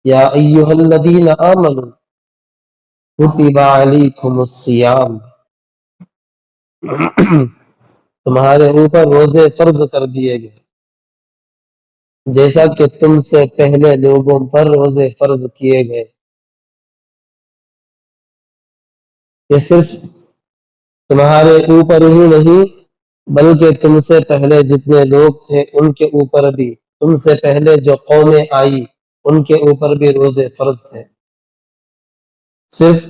یا ایھا الذین آمنوا کتب علیکم الصیام، تمہارے اوپر روزے فرض کر دیے گئے جیسا کہ تم سے پہلے لوگوں پر روزے فرض کیے گئے۔ یہ صرف تمہارے اوپر ہی نہیں بلکہ تم سے پہلے جتنے لوگ تھے ان کے اوپر بھی، تم سے پہلے جو قومیں آئی ان کے اوپر بھی روزے فرض تھے۔ صرف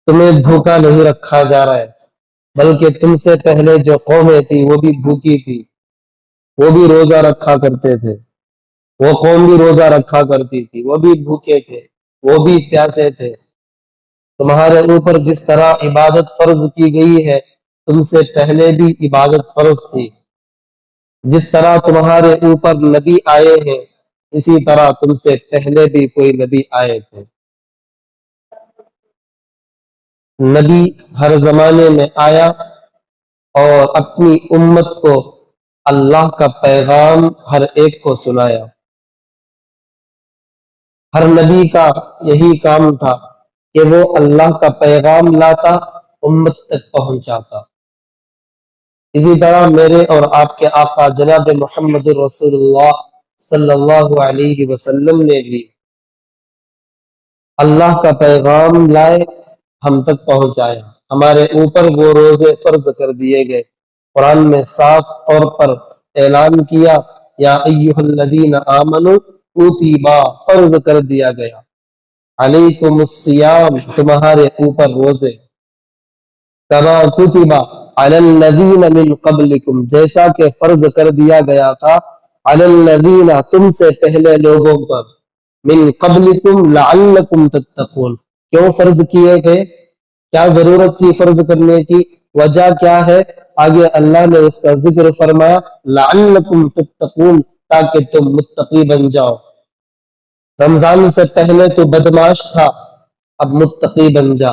تمہیں بھوکا نہیں رکھا جا رہا ہے بلکہ تم سے پہلے جو قومیں تھی وہ بھی بھوکی تھی، وہ بھی روزہ رکھا کرتے تھے، وہ قوم بھی روزہ رکھا کرتی تھی، وہ بھی بھوکے تھے، وہ بھی پیاسے تھے۔ تمہارے اوپر جس طرح عبادت فرض کی گئی ہے تم سے پہلے بھی عبادت فرض تھی، جس طرح تمہارے اوپر نبی آئے ہیں اسی طرح تم سے پہلے بھی کوئی نبی آئے تھے۔ نبی ہر زمانے میں آیا اور اپنی امت کو اللہ کا پیغام ہر ایک کو سنایا۔ ہر نبی کا یہی کام تھا کہ وہ اللہ کا پیغام لاتا، امت تک پہنچاتا۔ اسی طرح میرے اور آپ کے آقا جناب محمد رسول اللہ صلی اللہ علیہ وسلم نے بھی اللہ کا پیغام لائے، ہم تک پہنچایا، ہمارے اوپر وہ روزے فرض کر دیے گئے۔ قرآن میں صاف طور پر اعلان کیا، یا ایھا الذین آمنوا کتبا، فرض کر دیا گیا، علیکم الصیام، تمہارے اوپر روزے، کما کتبا علی الذین من قبلکم، جیسا کہ فرض کر دیا گیا تھا علی الذین، تم سے پہلے لوگوں پر، من قبلکم لعلکم تتقون، کیوں فرض کیے گئے، کیا ضرورت تھی فرض کرنے کی، وجہ کیا ہے، آگے اللہ نے اس کا ذکر فرمایا، لعلکم تتقون، تاکہ تم متقی بن جاؤ۔ رمضان سے پہلے تو بدمعاش تھا، اب متقی بن جا۔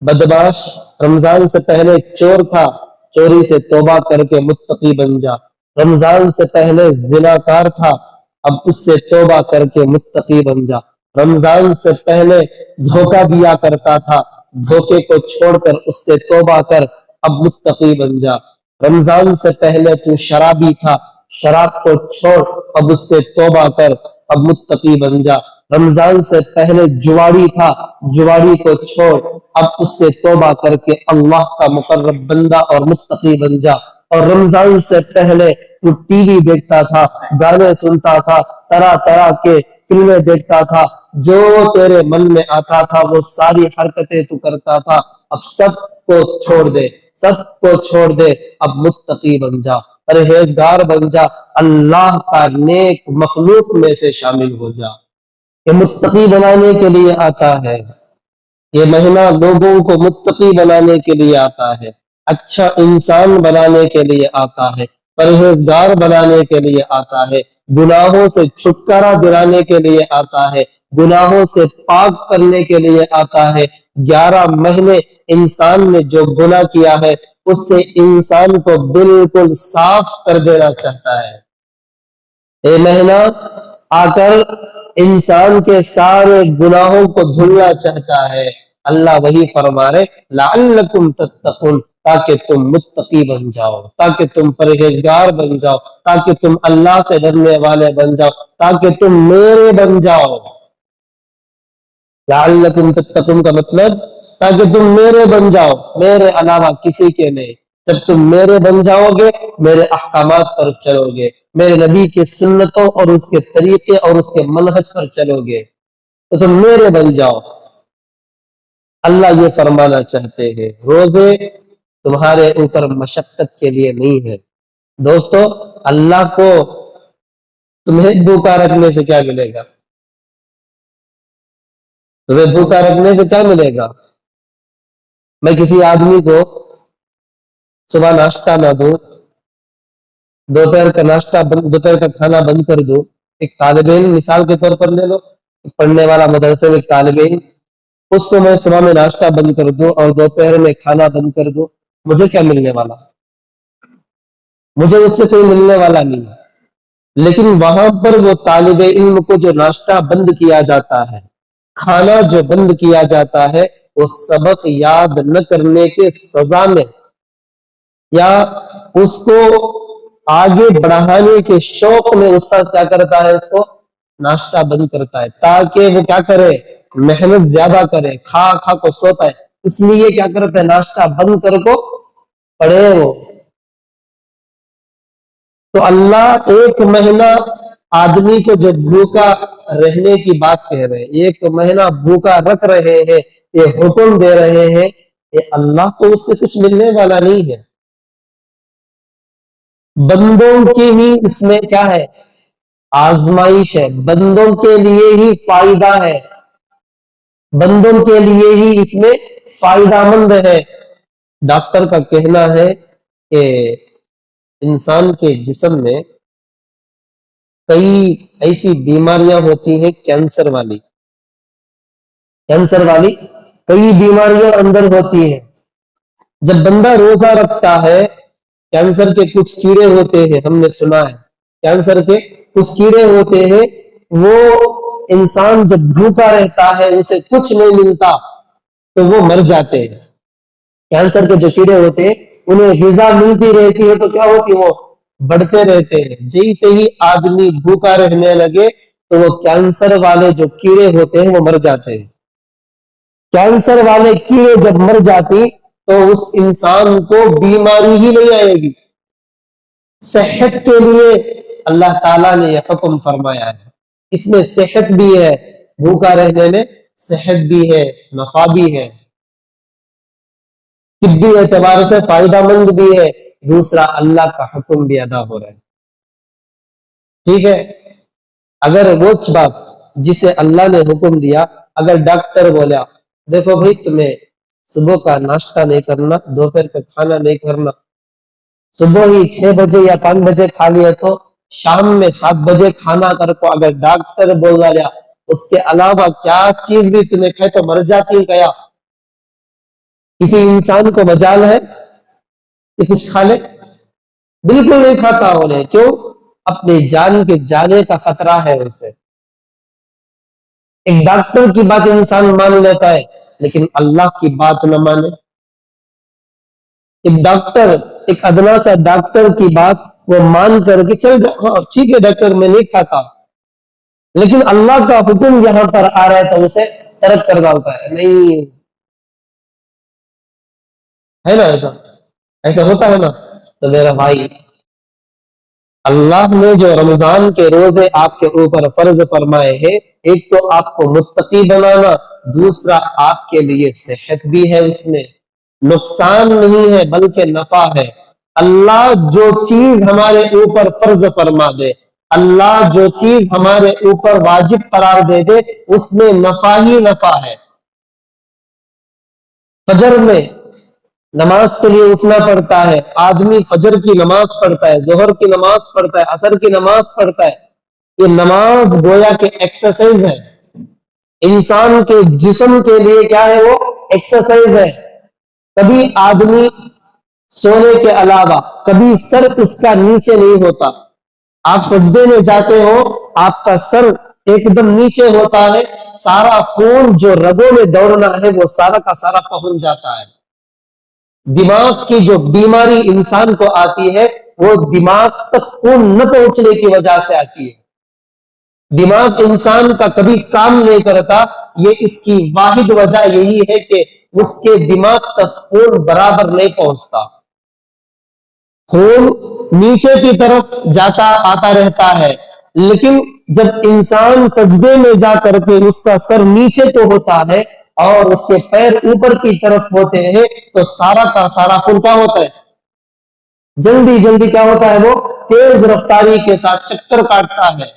بدمعاش رمضان سے پہلے چور تھا، چوری سے توبہ کر کے متقی بن جا۔ رمضان سے پہلے زناکار تھا، اب اس سے توبہ کر کے متقی بن جا۔ رمضان سے پہلے دھوکہ دیا کرتا تھا، دھوکے کو چھوڑ کر اس سے توبہ کر، اب متقی بن جا۔ رمضان سے پہلے تو شرابی تھا، شراب کو چھوڑ، اب اس سے توبہ کر، اب متقی بن جا۔ رمضان سے پہلے جواڑی تھا، جواڑی کو چھوڑ، اب اس سے توبہ کر کے اللہ کا مقرب بندہ اور متقی بن جا۔ اور رمضان سے پہلے تو ٹی وی دیکھتا تھا، گانے سنتا تھا، طرح طرح کے فلمیں دیکھتا تھا، جو تیرے من میں آتا تھا وہ ساری حرکتیں تو کرتا تھا، اب سب کو چھوڑ دے، سب کو چھوڑ دے، اب متقی بن جا، پرہیزگار بن جا، اللہ کا نیک مخلوق میں سے شامل ہو جا۔ یہ متقی بنانے کے لیے آتا ہے، یہ مہینہ لوگوں کو متقی بنانے کے لیے آتا ہے، اچھا انسان بنانے کے لیے آتا ہے، پرہیزگار بنانے کے لیے آتا ہے، گناہوں سے چھٹکارا دلانے کے لیے آتا ہے، گناہوں سے پاک کرنے کے لیے آتا ہے۔ 11 مہینے انسان نے جو گناہ کیا ہے اس سے انسان کو بالکل صاف کر دینا چاہتا ہے۔ یہ مہینہ آ کر انسان کے سارے گناہوں کو دھلنا چاہتا ہے۔ اللہ وہی فرما رہے، لعلکم تتقون، تاکہ تم متقی بن جاؤ، تاکہ تم پرہیزگار بن جاؤ، تاکہ تم اللہ سے ڈرنے والے بن جاؤ، تاکہ تم میرے بن جاؤ۔ لعلکم تتقون کا مطلب تاکہ تم میرے بن جاؤ، میرے علاوہ کسی کے نہیں۔ جب تم میرے بن جاؤ گے، میرے احکامات پر چلو گے، میرے نبی کی سنتوں اور اس کے طریقے اور اس کے منہج پر چلو گے، تو تم میرے بن جاؤ۔ اللہ یہ فرمانا چاہتے ہیں، روزے تمہارے اوپر مشقت کے لیے نہیں ہے۔ دوستو، اللہ کو تمہیں بھوکا رکھنے سے کیا ملے گا؟ تمہیں بھوکا رکھنے سے کیا ملے گا؟ میں کسی آدمی کو صبح ناشتہ نہ دوں، دوپہر کا ناشتہ دوپہر کا کھانا بند کر دوں، ایک طالب علم مثال کے طور پر لے لو، پڑھنے والا مدرسے میں ایک طالب علم، اس کو میں صبح میں ناشتہ بند کر دوں اور دوپہر میں کھانا بند کر دوں، مجھے کیا ملنے والا؟ مجھے اس سے کوئی ملنے والا نہیں ہے۔ لیکن وہاں پر وہ طالب علم کو جو ناشتہ بند کیا جاتا ہے، کھانا جو بند کیا جاتا ہے، وہ سبق یاد نہ کرنے کے سزا میں یا اس کو آگے بڑھانے کے شوق میں استاد کیا کرتا ہے، اس کو ناشتہ بند کرتا ہے تاکہ وہ کیا کرے، محنت زیادہ کرے، کھا کھا کو سوتا ہے، اس لیے کیا کرتا ہے، ناشتہ بند کر کو پڑھے وہ۔ تو اللہ ایک مہینہ آدمی کو جو بھوکا رہنے کی بات کہہ رہے ہیں، ایک مہینہ بھوکا رکھ رہے ہیں، یہ حکم دے رہے ہیں، یہ اللہ کو اس سے کچھ ملنے والا نہیں ہے، بندوں کی ہی اس میں کیا ہے، آزمائش ہے، بندوں کے لیے ہی فائدہ ہے، بندوں کے لیے ہی اس میں فائدہ مند ہے۔ ڈاکٹر کا کہنا ہے کہ انسان کے جسم میں کئی ایسی بیماریاں ہوتی ہیں، کینسر والی کئی بیماریاں اندر ہوتی ہیں۔ جب بندہ روزہ رکھتا ہے، کینسر کے کچھ کیڑے ہوتے ہیں، ہم نے سنا ہے کینسر کے کچھ کیڑے ہوتے ہیں، وہ انسان جب بھوکا رہتا ہے، اسے کچھ نہیں ملتا تو وہ مر جاتے ہیں۔ کینسر کے جو کیڑے ہوتے ہیں انہیں غذا ملتی رہتی ہے تو کیا ہوتی، وہ بڑھتے رہتے ہیں۔ جیسے ہی آدمی بھوکا رہنے لگے تو وہ کینسر والے جو کیڑے ہوتے ہیں وہ مر جاتے ہیں۔ کینسر والے کیڑے جب مر جاتی تو اس انسان کو بیماری ہی نہیں آئے گی۔ صحت کے لیے اللہ تعالیٰ نے یہ حکم فرمایا ہے، اس میں صحت بھی ہے، بھوکا رہنے میں صحت بھی ہے، نفع بھی ہے، طبی اعتبار سے فائدہ مند بھی ہے، دوسرا اللہ کا حکم بھی ادا ہو رہا ہے۔ ٹھیک ہے، اگر وہ بات جسے اللہ نے حکم دیا، اگر ڈاکٹر بولا دیکھو بھائی تمہیں صبح کا ناشتہ نہیں کرنا، دوپہر کا کھانا نہیں کرنا، صبح ہی 6 بجے یا 5 بجے کھا لیا تو شام میں 7 بجے کھانا کر کو، اگر ڈاکٹر بول رہا اس کے علاوہ کیا چیز بھی تمہیں کھائے تو مر جاتی کیا؟ کسی انسان کو مجال ہے کہ کچھ کھا لے؟ بالکل نہیں کھاتا انہیں، کیوں؟ اپنی جان کے جانے کا خطرہ ہے اسے۔ ایک ڈاکٹر کی بات انسان مان لیتا ہے لیکن اللہ کی بات نہ مانے۔ ایک ڈاکٹر، ایک ادنا سا ڈاکٹر کی بات وہ مان کر کے چل جائے، ہاں ٹھیک ہے ڈاکٹر میں نہیں کھاتا، لیکن اللہ کا حکم یہاں پر آ رہا ہے تو اسے ترک کر ڈالتا ہے، نہیں ہے نا؟ ایسا ہوتا ہے نا؟ تو میرا بھائی، اللہ نے جو رمضان کے روزے آپ کے اوپر فرض فرمائے ہیں، ایک تو آپ کو متقی بنانا، دوسرا آپ کے لیے صحت بھی ہے، اس میں نقصان نہیں ہے بلکہ نفع ہے۔ اللہ جو چیز ہمارے اوپر فرض فرما دے، اللہ جو چیز ہمارے اوپر واجب قرار دے دے، اس میں نفع ہی نفع ہے۔ فجر میں نماز کے لیے اٹھنا پڑتا ہے، آدمی فجر کی نماز پڑھتا ہے، ظہر کی نماز پڑھتا ہے، عصر کی نماز پڑھتا ہے، یہ نماز گویا کہ ایکسرسائز ہے، انسان کے جسم کے لیے کیا ہے، وہ ایکسرسائز ہے۔ کبھی آدمی سونے کے علاوہ کبھی سر اس کا نیچے نہیں ہوتا، آپ سجدے میں جاتے ہو، آپ کا سر ایک دم نیچے ہوتا ہے، سارا خون جو رگوں میں دوڑنا ہے وہ سارا کا سارا پہنچ جاتا ہے۔ دماغ کی جو بیماری انسان کو آتی ہے وہ دماغ تک خون نہ پہنچنے کی وجہ سے آتی ہے۔ دماغ انسان کا کبھی کام نہیں کرتا، یہ اس کی واحد وجہ یہی ہے کہ اس کے دماغ تک خون برابر نہیں پہنچتا، خون نیچے کی طرف جاتا آتا رہتا ہے، لیکن جب انسان سجدے میں جا کر کے اس کا سر نیچے تو ہوتا ہے اور اس کے پیر اوپر کی طرف ہوتے ہیں تو سارا کا سارا خون کیا ہوتا ہے، جلدی جلدی کیا ہوتا ہے، وہ تیز رفتاری کے ساتھ چکر کاٹتا ہے،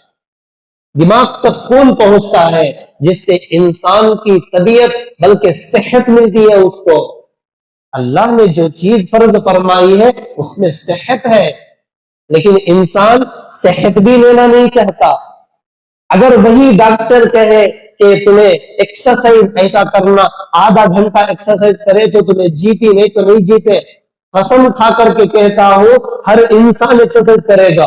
دماغ تک خون پہنچتا ہے، جس سے انسان کی طبیعت بلکہ صحت ملتی ہے اس کو۔ اللہ نے جو چیز فرض فرمائی ہے اس میں صحت ہے، لیکن انسان صحت بھی لینا نہیں چاہتا۔ اگر وہی ڈاکٹر کہے کہ تمہیں ایکسرسائز ایسا کرنا، آدھا گھنٹہ ایکسرسائز کرے تو تمہیں جیتی، نہیں تو نہیں جیتے، قسم کھا کر کے کہتا ہوں ہر انسان ایکسرسائز کرے گا،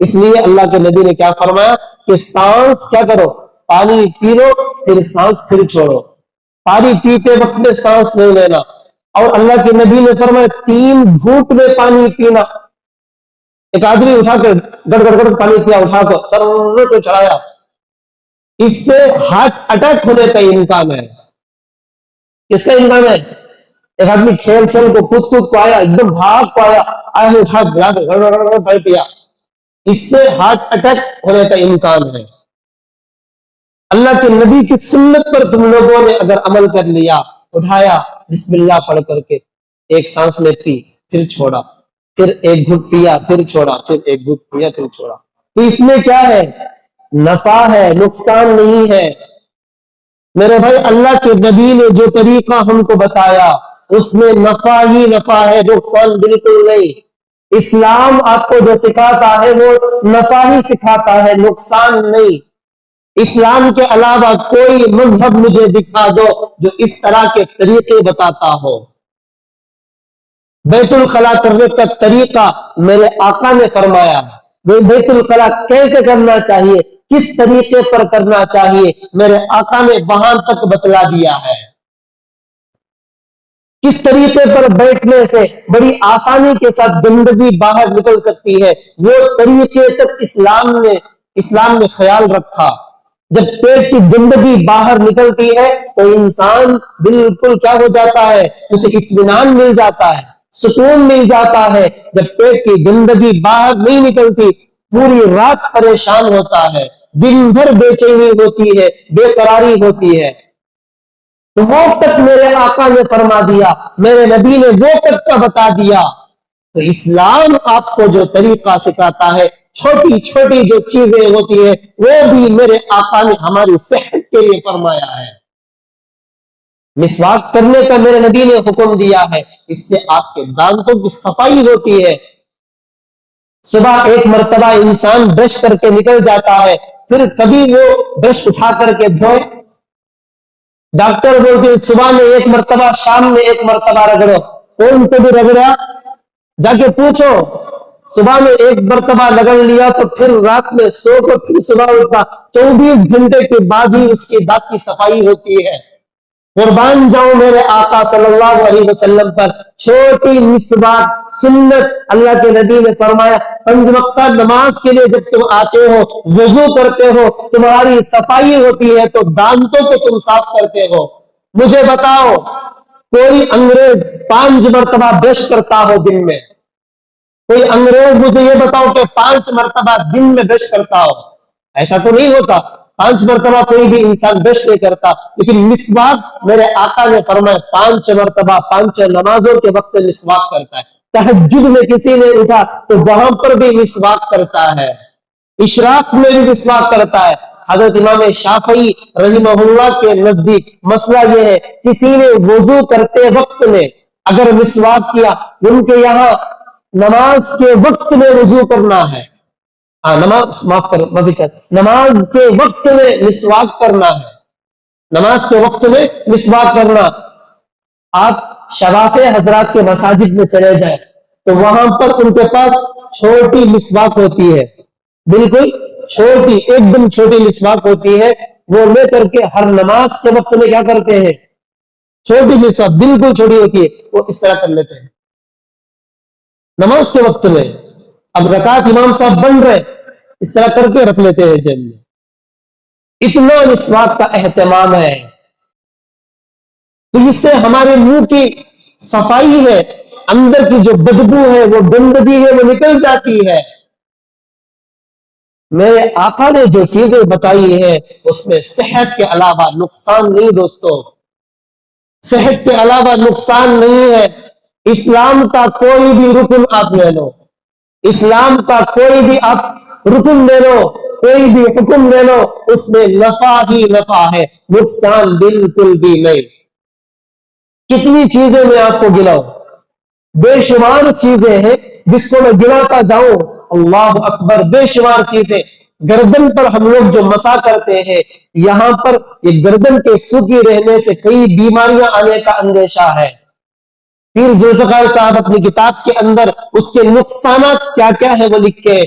اس لیے اللہ کے نبی نے کیا فرمایا کہ سانس کیا کرو، پانی پی لو پھر سانس پھر چھوڑو، پانی پیتے وقت میں سانس نہیں لینا۔ اور اللہ کے نبی نے فرمایا 3 گھونٹ میں پانی پینا۔ ایک آدمی اٹھا کر گڑ گڑ گڑ پانی پیا، اٹھا کر سر کو چڑھایا، اس سے ہارٹ اٹیک ہونے کا امکان ہے۔ کس کا امکان ہے؟ ایک آدمی کھیل کھیل کو کود کود کو آیا، ایک دم بھاگ کو آیا، اٹھا گلاس گڑ گڑ گڑ پانی پیا، اس سے ہارٹ اٹیک ہونے کا امکان ہے۔ اللہ کے نبی کی سنت پر تم لوگوں نے اگر عمل کر لیا، اٹھایا بسم اللہ پڑھ کر کے، ایک سانس میں پی پھر چھوڑا، پھر ایک گھٹ پیا پھر چھوڑا، پھر ایک گھٹ پیا پھر چھوڑا، تو اس میں کیا ہے؟ نفع ہے، نقصان نہیں ہے۔ میرے بھائی اللہ کے نبی نے جو طریقہ ہم کو بتایا اس میں نفع ہی نفع ہے، نقصان بالکل نہیں۔ اسلام آپ کو جو سکھاتا ہے وہ نفع ہی سکھاتا ہے، نقصان نہیں۔ اسلام کے علاوہ کوئی مذہب مجھے دکھا دو جو اس طرح کے طریقے بتاتا ہو۔ بیت الخلا کرنے کا طریقہ میرے آقا نے فرمایا ہے، بیت الخلا کیسے کرنا چاہیے، کس طریقے پر کرنا چاہیے، میرے آقا نے وہاں تک بتلا دیا ہے۔ کس طریقے پر بیٹھنے سے بڑی آسانی کے ساتھ گندگی باہر نکل سکتی ہے، وہ طریقے تک اسلام نے خیال رکھا۔ جب پیٹ کی گندگی باہر نکلتی ہے تو انسان بالکل کیا ہو جاتا ہے، اسے اطمینان مل جاتا ہے، سکون مل جاتا ہے۔ جب پیٹ کی گندگی باہر نہیں نکلتی پوری رات پریشان ہوتا ہے، دن بھر بے چینی ہوتی ہے، بے قراری ہوتی ہے۔ تو وہ تک میرے آقا نے فرما دیا، میرے نبی نے وہ تک کا بتا دیا۔ تو اسلام آپ کو جو طریقہ سکھاتا ہے، چھوٹی چھوٹی جو چیزیں ہوتی ہیں وہ بھی میرے آقا نے ہماری صحت کے لیے فرمایا ہے۔ مسواک کرنے کا میرے نبی نے حکم دیا ہے، اس سے آپ کے دانتوں کی صفائی ہوتی ہے۔ صبح ایک مرتبہ انسان برش کر کے نکل جاتا ہے، پھر کبھی وہ برش اٹھا کر کے دھوئے۔ ڈاکٹر بولتے ہیں صبح میں ایک مرتبہ شام میں ایک مرتبہ رگڑو، کون کو بھی رگڑا جا کے پوچھو، صبح میں ایک مرتبہ رگڑ لیا تو پھر رات میں سو کو پھر صبح اٹھا، 24 گھنٹے کے بعد ہی اس کے دانت کی صفائی ہوتی ہے۔ قربان جاؤں میرے آقا صلی اللہ علیہ وسلم پر، چھوٹی مسواک سنت اللہ کے نبی نے فرمایا 5 وقتہ نماز کے لیے جب تم آتے ہو، وضو کرتے ہو، تمہاری صفائی ہوتی ہے تو دانتوں کو تم صاف کرتے ہو۔ مجھے بتاؤ کوئی انگریز 5 مرتبہ برش کرتا ہو دن میں؟ کوئی انگریز مجھے یہ بتاؤ کہ 5 مرتبہ دن میں برش کرتا ہو؟ ایسا تو نہیں ہوتا، 5 مرتبہ کوئی بھی انسان برش نہیں کرتا، لیکن مسواک میرے آقا نے فرمایا 5 مرتبہ 5 نمازوں کے وقت مسواک کرتا ہے۔ تہجد میں کسی نے اٹھا تو وہاں پر بھی مسواک کرتا ہے، اشراق میں بھی مسواک کرتا ہے۔ حضرت امام شافعی رحمہ اللہ کے نزدیک مسئلہ یہ ہے، کسی نے وضو کرتے وقت میں اگر مسواک کیا، ان کے یہاں نماز کے وقت میں وضو کرنا ہے، نماز کے وقت میں مسواک کرنا ہے، نماز کے وقت میں مسواک کرنا۔ آپ شواف حضرات کے مساجد میں چلے جائیں تو وہاں پر ان کے پاس چھوٹی مسواک ہوتی ہے، بالکل چھوٹی، ایک دم چھوٹی مسواک ہوتی ہے، وہ لے کر کے ہر نماز کے وقت میں کیا کرتے ہیں، چھوٹی مسواک بالکل چھوٹی ہوتی ہے، وہ اس طرح کر لیتے ہیں نماز کے وقت میں۔ اب رکعت امام صاحب بن رہے، اس طرح کر کے رکھ لیتے ہیں جیب میں۔ اتنا مسواک کا اہتمام ہے، تو اس سے ہمارے منہ کی صفائی ہے، اندر کی جو بدبو ہے، وہ گندگی ہے، وہ نکل جاتی ہے۔ میرے آقا نے جو چیزیں بتائی ہیں اس میں صحت کے علاوہ نقصان نہیں دوستو، صحت کے علاوہ نقصان نہیں ہے۔ اسلام کا کوئی بھی رکن آپ لے لو، اسلام کا کوئی بھی آپ رکن لے لو، کوئی بھی حکم لے لو، اس میں نفع ہی نفع ہے، نقصان بالکل بھی نہیں۔ کتنی چیزیں میں آپ کو گناؤں، بے شمار چیزیں ہیں جس کو میں گناتا جاؤں، اللہ اکبر، بے شمار چیزیں۔ گردن پر ہم لوگ جو مسا کرتے ہیں، یہاں پر یہ گردن کے سوکھی رہنے سے کئی بیماریاں آنے کا اندیشہ ہے۔ پیر ذوالفقار صاحب اپنی کتاب کے اندر اس کے نقصانات کیا کیا ہے وہ لکھے ہیں۔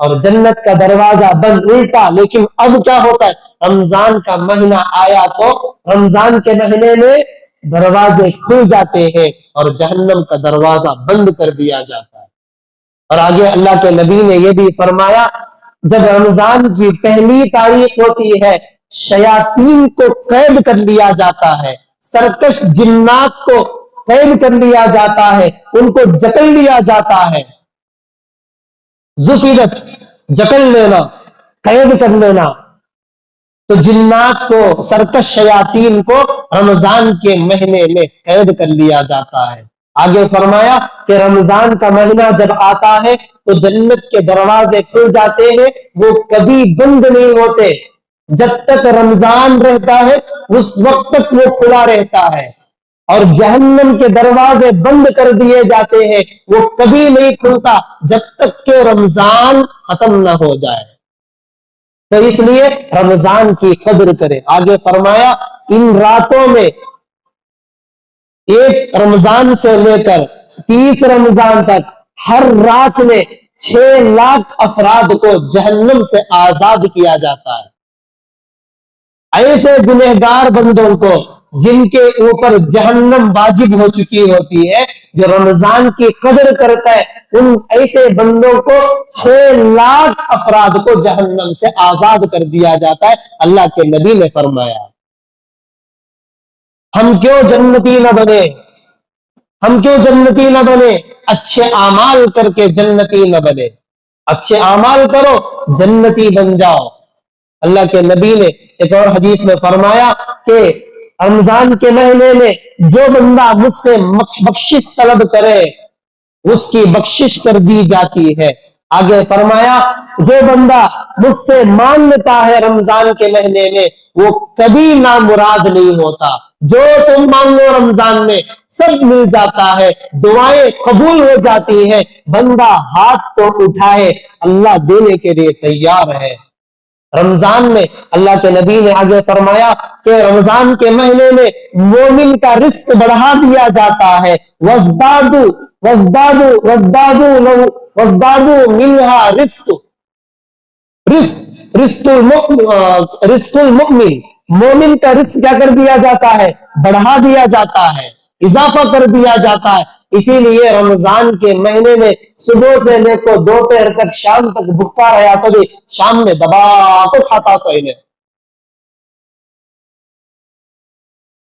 اور جنت کا دروازہ بند الٹا. لیکن اب کیا ہوتا ہے؟ رمضان کا مہینہ آیا تو رمضان کے مہینے میں دروازے کھل جاتے ہیں اور جہنم کا دروازہ بند کر دیا جاتا ہے. اور آگے اللہ کے نبی نے یہ بھی فرمایا جب رمضان کی پہلی تاریخ ہوتی ہے شیاطین کو قید کر لیا جاتا ہے, سرکش جنات کو قید کر لیا جاتا ہے, ان کو جکڑ لیا جاتا ہے. زفرت جکڑ لینا, قید کر لینا. تو جنات کو, سرکش شیاطین کو رمضان کے مہینے میں قید کر لیا جاتا ہے. آگے فرمایا کہ رمضان کا مہینہ جب آتا ہے تو جنت کے دروازے کھل جاتے ہیں, وہ کبھی بند نہیں ہوتے. جب تک رمضان رہتا ہے اس وقت تک وہ کھلا رہتا ہے, اور جہنم کے دروازے بند کر دیے جاتے ہیں, وہ کبھی نہیں کھلتا جب تک کہ رمضان ختم نہ ہو جائے. تو اس لیے رمضان کی قدر کرے. آگے فرمایا ان راتوں میں ایک رمضان سے لے کر 30 رمضان تک ہر رات میں 6 لاکھ افراد کو جہنم سے آزاد کیا جاتا ہے. ایسے گنہگار بندوں کو جن کے اوپر جہنم واجب ہو چکی ہوتی ہے, جو رمضان کی قدر کرتا ہے, ان ایسے بندوں کو 6 لاکھ افراد کو جہنم سے آزاد کر دیا جاتا ہے. اللہ کے نبی نے فرمایا ہم کیوں جنتی نہ بنے, ہم کیوں جنتی نہ بنے؟ اچھے اعمال کر کے جنتی نہ بنے. اچھے اعمال کرو جنتی بن جاؤ. اللہ کے نبی نے ایک اور حدیث میں فرمایا کہ رمضان کے مہینے میں جو بندہ مجھ سے بخشش طلب کرے اس کی بخشش کر دی جاتی ہے. آگے فرمایا جو بندہ مجھ سے مانگتا ہے رمضان کے مہینے میں وہ کبھی نامراد نہیں ہوتا. جو تم مانگو رمضان میں سب مل جاتا ہے, دعائیں قبول ہو جاتی ہیں. بندہ ہاتھ تو اٹھائے, اللہ دینے کے لیے تیار ہے. رمضان میں اللہ کے نبی نے آگے فرمایا کہ رمضان کے مہینے میں مومن کا رزق بڑھا دیا جاتا ہے. وَازْدَادُوا وَازْدَادُوا وَازْدَادُوا لَهُ وَازْدَادُوا مِنْهَا رزق المؤمن, مومن کا رزق کیا کر دیا جاتا ہے؟ بڑھا دیا جاتا ہے, اضافہ کر دیا جاتا ہے. اسی لیے رمضان کے مہینے میں صبح سے لے کر دوپہر تک شام تک بھوکا رہا, کبھی شام میں دبا کو کھاتا سوئے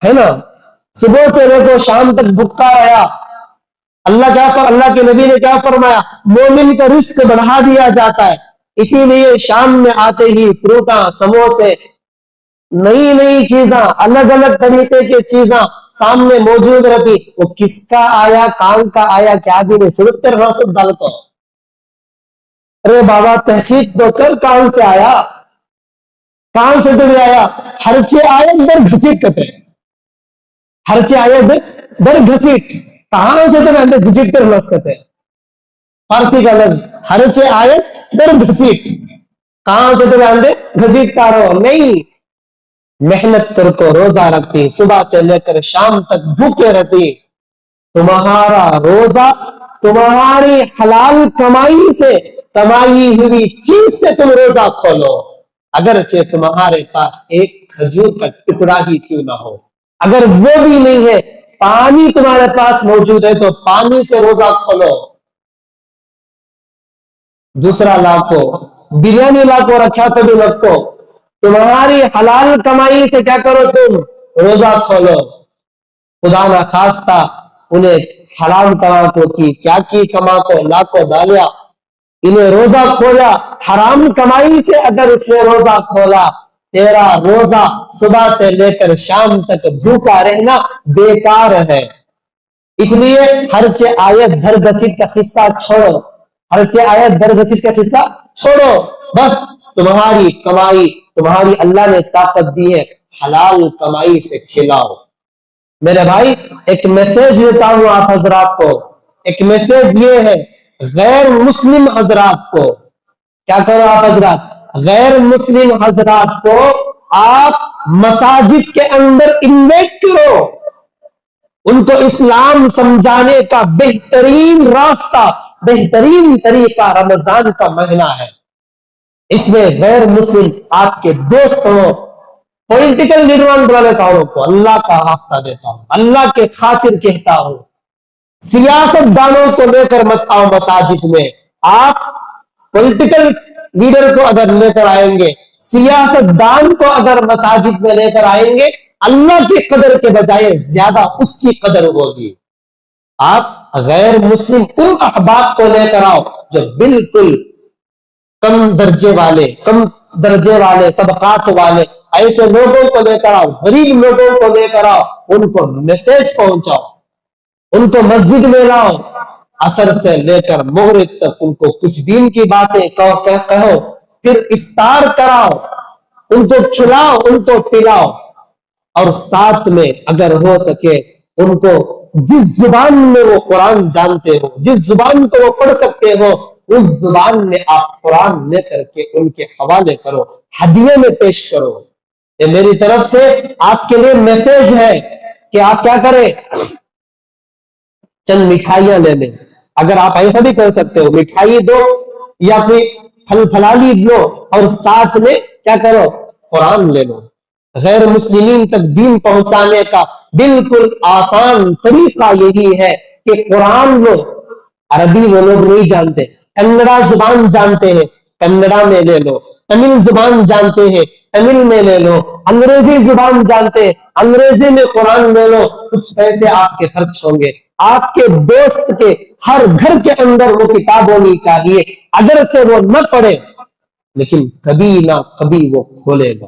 ہے نا. صبح سے لے کر شام تک بھوکا رہا. اللہ کے نبی نے کیا فرمایا؟ مومن کا رزق بڑھا دیا جاتا ہے. اسی لیے شام میں آتے ہی فروٹاں, سموسے, نئی نئی چیزاں, الگ الگ طریقے کی چیزاں سامنے موجود رہتی. وہ کس کا آیا, کام کا آیا, کیا بھی نہیں سنتے رسد ڈال کو. ارے بابا تحقیق تو کر, کہاں سے آیا, کہاں سے تمہیں آیا؟ ہرچے آئے در گھسیٹ کرتے, ہرچے آئے در گھسیٹ. کہاں سے تمہیں اندر گھسیٹ کر رس کرتے؟ فارسی کا لفظ ہرچے آئے در گھسیٹ. کہاں سے تمہیں اندر گھسیٹ کا رہو؟ نہیں, محنت کر کو روزہ رکھتی, صبح سے لے کر شام تک بھوکے رہتی. تمہارا روزہ تمہاری حلال کمائی سے, کمائی ہوئی چیز سے تم روزہ کھولو, اگرچہ تمہارے پاس ایک کھجور کا ٹکڑا ہی کیوں نہ ہو. اگر وہ بھی نہیں ہے, پانی تمہارے پاس موجود ہے تو پانی سے روزہ کھولو. دوسرا لاکھو, بریانی لاکھو رکھا تو بھی رکھو. تمہاری حلال کمائی سے کیا کرو, تم روزہ کھولو. خدا نہ خواستہ انہیں حرام کما کو کی, کیا کی کما کو, لاکھوں ڈالیا, انہیں روزہ کھولا. حرام کمائی سے اگر اس نے روزہ کھولا, تیرا روزہ صبح سے لے کر شام تک بھوکا رہنا بیکار ہے. اس لیے ہرچے آیت در گھسیٹ کا قصہ چھوڑو, ہرچے آیت در گھسیٹ کا قصہ چھوڑو. بس تمہاری کمائی, تمہاری اللہ نے طاقت دی ہے, حلال کمائی سے کھلاؤ. میرے بھائی ایک میسج دیتا ہوں آپ حضرات کو. ایک میسج یہ ہے غیر مسلم حضرات کو, کیا کرو آپ حضرات, غیر مسلم حضرات کو آپ مساجد کے اندر انوائٹ کرو. ان کو اسلام سمجھانے کا بہترین راستہ, بہترین طریقہ رمضان کا مہینہ ہے. اس میں غیر مسلم آپ کے دوست ہو، پولیٹیکل لیڈران بنا کاروں کو اللہ کا واسطہ دیتا ہوں، اللہ کے خاطر کہتا ہوں، سیاست دانوں کو لے کر مت آؤ مساجد میں۔ آپ پولیٹیکل لیڈر کو اگر لے کر آئیں گے، سیاست دان کو اگر مساجد میں لے کر آئیں گے، اللہ کی قدر کے بجائے زیادہ اس کی قدر ہوگی۔ آپ غیر مسلم ان احباب کو لے کر آؤ جو بالکل کم درجے والے طبقات والے، ایسے لوگوں کو لے کر آؤ، غریب لوگوں کو لے کر آؤ، ان کو میسج پہنچاؤ، ان کو مسجد میں لاؤ، عصر سے لے کر مغرب تک ان کو کچھ دین کی باتیں کہو، پھر افطار کراؤ، ان کو کھلاؤ، ان کو پلاؤ، اور ساتھ میں اگر ہو سکے ان کو جس زبان میں وہ قرآن جانتے ہو، جس زبان کو وہ پڑھ سکتے ہو، اس زبان میں آپ قرآن لے کر کے ان کے حوالے کرو، ہدیے میں پیش کرو۔ یہ میری طرف سے آپ کے لیے میسج ہے کہ آپ کیا کریں، چند مٹھائیاں لے لیں۔ اگر آپ ایسا بھی کر سکتے ہو، مٹھائی دو یا کوئی پھل پھلالی دو، اور ساتھ میں کیا کرو، قرآن لے لو۔ غیر مسلمین تک دین پہنچانے کا بالکل آسان طریقہ یہی ہے کہ قرآن لو۔ عربی وہ لوگ نہیں جانتے، کنڑا زبان جانتے ہیں، کنڑا میں لے لو، تمل زبان جانتے ہیں، تمل میں لے لو، انگریزی زبان جانتے ہیں، انگریزی میں قرآن لے لو۔ کچھ پیسے آپ کے خرچ ہوں گے، آپ کے دوست کے ہر گھر کے اندر وہ کتاب ہونی چاہیے، اگرچہ وہ نہ پڑھے لیکن کبھی نہ کبھی وہ کھولے گا،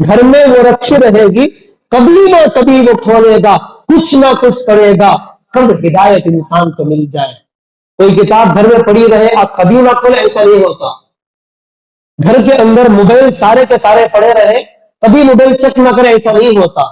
گھر میں وہ رکھی رہے گی، کبھی نہ کبھی وہ کھولے گا، کچھ نہ کچھ کرے گا، کب ہدایت انسان کو مل جائے۔ کوئی کتاب گھر میں پڑی رہے آپ کبھی نہ کھولے، ایسا نہیں ہوتا۔ گھر کے اندر موبائل سارے کے سارے پڑے رہے، کبھی موبائل چیک نہ کرے، ایسا نہیں ہوتا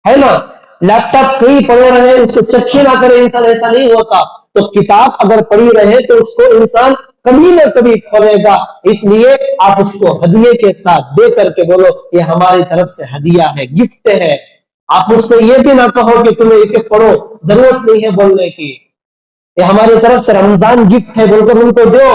ہے نا۔ لیپ ٹاپ کہیں پڑے رہے اس کو چیک ہی نہ کرے انسان، ایسا نہیں ہوتا۔ تو کتاب اگر پڑھی رہے تو اس کو انسان کبھی نہ کبھی کھولے گا، اس لیے آپ اس کو ہدیے کے ساتھ دے کر کے بولو یہ ہماری طرف سے ہدیہ ہے، گفٹ ہے۔ آپ اس سے یہ بھی نہ کہو کہ تمہیں اسے پڑھو، ضرورت نہیں ہے بولنے کی، یہ ہماری طرف سے رمضان گفٹ ہے بول کر ان کو دو۔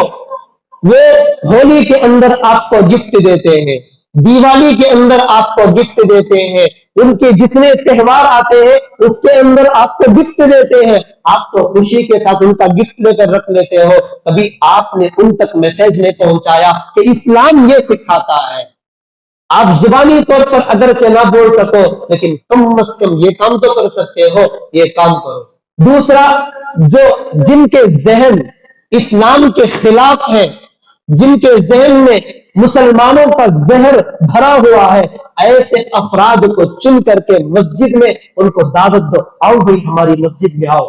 وہ ہولی کے اندر آپ کو گفٹ دیتے ہیں، دیوالی کے اندر آپ کو گفٹ دیتے ہیں، ان کے جتنے تہوار آتے ہیں اس کے اندر آپ کو گفٹ دیتے ہیں، آپ تو خوشی کے ساتھ ان کا گفٹ لے کر رکھ لیتے ہو۔ کبھی آپ نے ان تک میسج نہیں پہنچایا کہ اسلام یہ سکھاتا ہے۔ آپ زبانی طور پر اگرچہ نہ بول سکو لیکن کم از کم یہ کام تو کر سکتے ہو، یہ کام کرو۔ دوسرا، جن کے ذہن اسلام کے خلاف ہے، جن کے ذہن میں مسلمانوں کا زہر بھرا ہوا ہے، ایسے افراد کو چن کر کے مسجد میں ان کو دعوت دو، آؤ بھائی ہماری مسجد میں آؤ،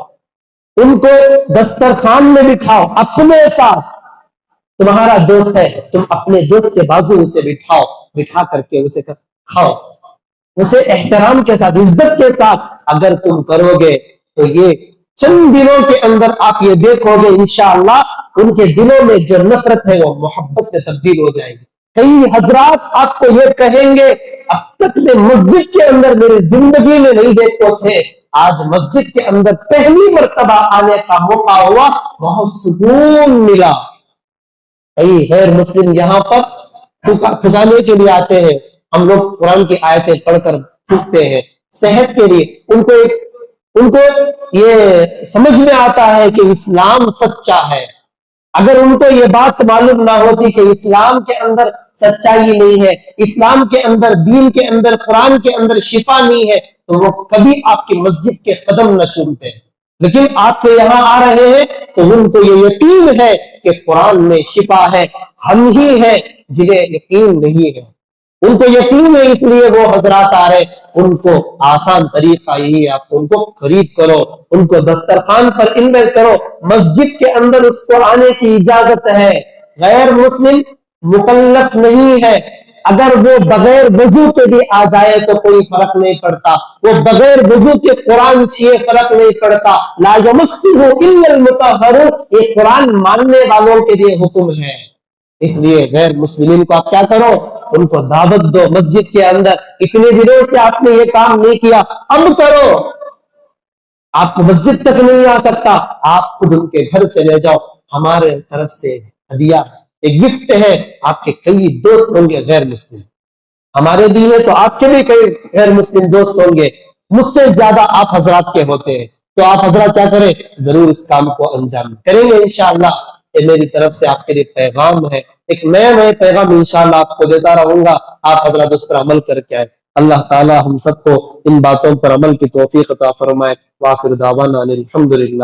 ان کو دسترخوان میں بٹھاؤ، اپنے ساتھ۔ تمہارا دوست ہے، تم اپنے دوست کے بازو اسے بٹھاؤ، بٹھا کر کے اسے کھاؤ، اسے احترام کے ساتھ، عزت کے ساتھ اگر تم کرو گے تو یہ چند دنوں کے اندر آپ یہ دیکھو گے انشاءاللہ ان کے دلوں میں جو نفرت ہے وہ محبت میں تبدیل ہو جائے گی۔ کئی حضرات آپ کو یہ کہیں گے اب تک میں مسجد کے اندر میری زندگی میں نہیں دیکھتے تھے، آج مسجد کے اندر پہلی مرتبہ آنے کا موقع ہوا، بہت سکون ملا۔ کئی غیر مسلم یہاں پر پھکانے کے لیے آتے ہیں، ہم لوگ قرآن کی آیتیں پڑھ کر پھونکتے ہیں صحت کے لیے، ان کو یہ سمجھ میں آتا ہے کہ اسلام سچا ہے۔ اگر ان کو یہ بات معلوم نہ ہوتی کہ اسلام کے اندر سچائی نہیں ہے، اسلام کے اندر، دین کے اندر، قرآن کے اندر شفا نہیں ہے، تو وہ کبھی آپ کی مسجد کے قدم نہ چومتے۔ لیکن آپ کے یہاں آ رہے ہیں تو ان کو یہ یقین ہے کہ قرآن میں شفا ہے، ہم ہی ہیں جنہیں یقین نہیں ہے۔ ان کو یقین ہے اس لیے وہ حضرات آ رہے، ان کو آسان طریقہ یہی ہے، آپ ان کو قریب کرو، ان کو دسترخوان پر انوائٹ کرو، مسجد کے اندر اس کو آنے کی اجازت ہے۔ غیر مسلم مکلف نہیں ہے، اگر وہ بغیر وضو کے بھی آ جائے تو کوئی فرق نہیں پڑتا، وہ بغیر وضو کے قرآن چھیے فرق نہیں پڑتا۔ لا یمسہ الا المطہرون، یہ قرآن ماننے والوں کے لیے حکم ہے۔ اس لیے غیر مسلمین کو آپ کیا کرو، ان کو دعوت دو مسجد کے اندر۔ اتنے دنوں سے آپ نے یہ کام نہیں کیا، اب کرو۔ آپ کو مسجد تک نہیں آ سکتا، آپ خود ان کے گھر چلے جاؤ، ہمارے طرف سے ہدیہ ایک گفٹ ہے. آپ کے کئی دوست ہوں گے غیر مسلم. ہمارے دین میں تو آپ کے بھی کئی غیر مسلم دوست ہوں گے, مجھ سے زیادہ آپ حضرات کے ہوتے ہیں. تو آپ حضرات کیا کریں, ضرور اس کام کو انجام کریں گے انشاءاللہ. یہ میری طرف سے آپ کے لیے پیغام ہے, ایک نئے پیغام انشاءاللہ آپ کو دیتا رہوں گا. آپ حضرات اس پر عمل کر کے آئے. اللہ تعالی ہم سب کو ان باتوں پر عمل کی توفیق عطا فرمائے. وآخر دعوانا الحمدللہ.